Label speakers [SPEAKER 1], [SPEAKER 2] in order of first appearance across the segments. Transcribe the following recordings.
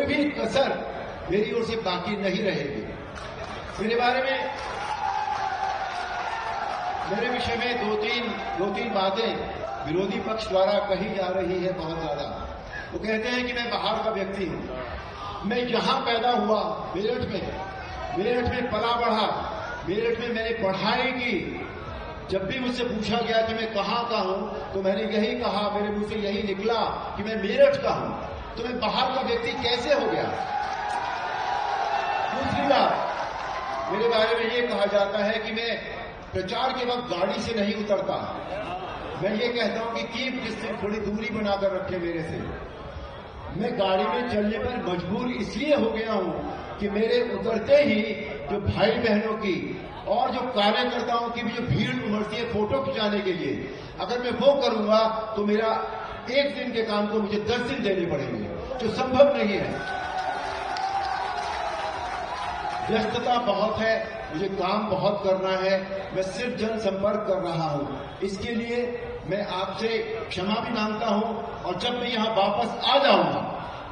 [SPEAKER 1] भी कसर मेरी ओर से बाकी नहीं रहेगी। मेरे बारे में, मेरे विषय में दो तीन बातें विरोधी पक्ष द्वारा कही जा रही है बहुत ज्यादा। वो कहते हैं कि मैं बाहर का व्यक्ति हूं। मैं यहां पैदा हुआ, मेरठ में पला बढ़ा, मेरठ में मैंने पढ़ाई की। जब भी मुझसे पूछा गया कि मैं कहां का हूं, तो मैंने यही कहा, मेरे मुंह से यही निकला कि मैं मेरठ का हूं। तो मैं बाहर का व्यक्ति कैसे हो गया? दूसरी बात, मेरे बारे में ये कहा जाता है कि मैं प्रचार के वक्त गाड़ी से नहीं उतरता। मैं ये कहता हूं कि कीप डिस्टेंस, थोड़ी दूरी बनाकर रखे मेरे से। मैं गाड़ी में चलने पर मजबूर इसलिए हो गया हूं कि मेरे उतरते ही जो भाई बहनों की और जो कार्यकर्ताओं की भी जो भीड़ उमड़ती है फोटो खिंचाने के लिए, अगर मैं वो करूंगा तो मेरा एक दिन के काम को मुझे 10 दिन देने पड़ेंगे, जो संभव नहीं है। व्यस्तता बहुत है, मुझे काम बहुत करना है, मैं सिर्फ जनसंपर्क कर रहा हूं। इसके लिए मैं आपसे क्षमा भी मांगता हूं, और जब मैं यहां वापस आ जाऊंगा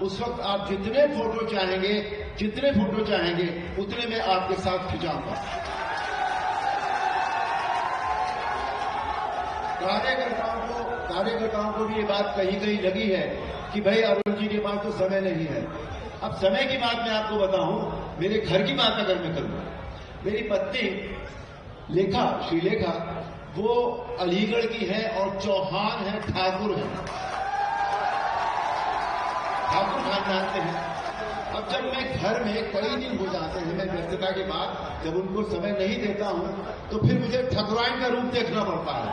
[SPEAKER 1] उस वक्त आप जितने फोटो चाहेंगे उतने मैं आपके साथ खिंचाऊंगा। कार्यकर्ताओं को भी ये बात कहीं लगी है कि भाई अरुण जी के पास तो समय नहीं है। अब समय की बात मैं आपको बताऊं, मेरे घर की बात अगर मैं करूं, मेरी पत्नी श्रीलेखा, वो अलीगढ़ की है और चौहान है, ठाकुर खानदान से है। अब जब मैं घर में कई दिन हो जाते हैं, मैं व्यस्तता के बाद जब उनको समय नहीं देता हूं, तो फिर मुझे ठकुराइन का रूप देखना पड़ता है।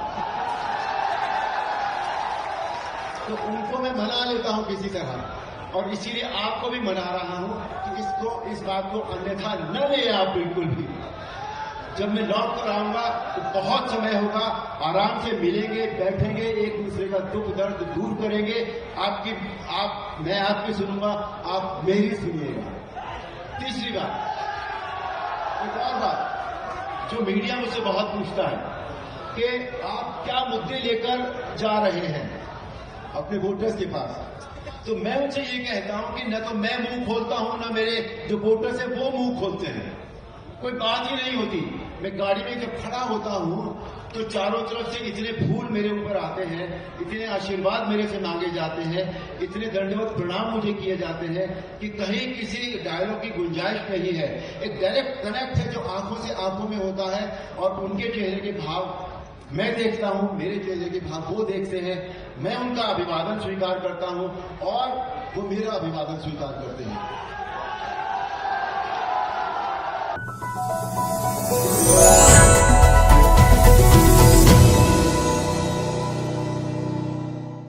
[SPEAKER 1] तो उनको मैं मना लेता हूं किसी तरह, और इसीलिए आपको भी मना रहा हूं कि इस बात को अन्यथा न ले आप बिल्कुल भी। जब मैं लौट कर आऊंगा तो बहुत समय होगा, आराम से मिलेंगे, बैठेंगे, एक दूसरे का दुख दर्द दूर करेंगे। मैं आपकी सुनूंगा, आप मेरी सुनिएगा। तीसरी बात, एक और बात जो मीडिया मुझसे बहुत पूछता है कि आप क्या मुद्दे लेकर जा रहे हैं अपने वोटर्स के पास। तो मैं उनसे ये कहता हूं कि न तो मैं मुंह खोलता हूं, न मेरे जो वोटर्स हैं वो मुंह खोलते हैं। कोई बात ही नहीं होती। मैं गाड़ी में जब खड़ा होता हूं तो चारों तरफ से इतने फूल मेरे ऊपर आते हैं, इतने आशीर्वाद मेरे से मांगे जाते हैं, इतने दंडवत प्रणाम मुझे किए जाते हैं कि कहीं किसी डायलॉग की गुंजाइश नहीं है। एक डायरेक्ट कनेक्ट है जो आंखों से आंखों में होता है, और उनके चेहरे के भाव मैं देखता हूं, मेरे चेहरे के भाव वो देखते हैं। मैं उनका अभिवादन स्वीकार करता हूं और वो मेरा अभिवादन स्वीकार करते हैं।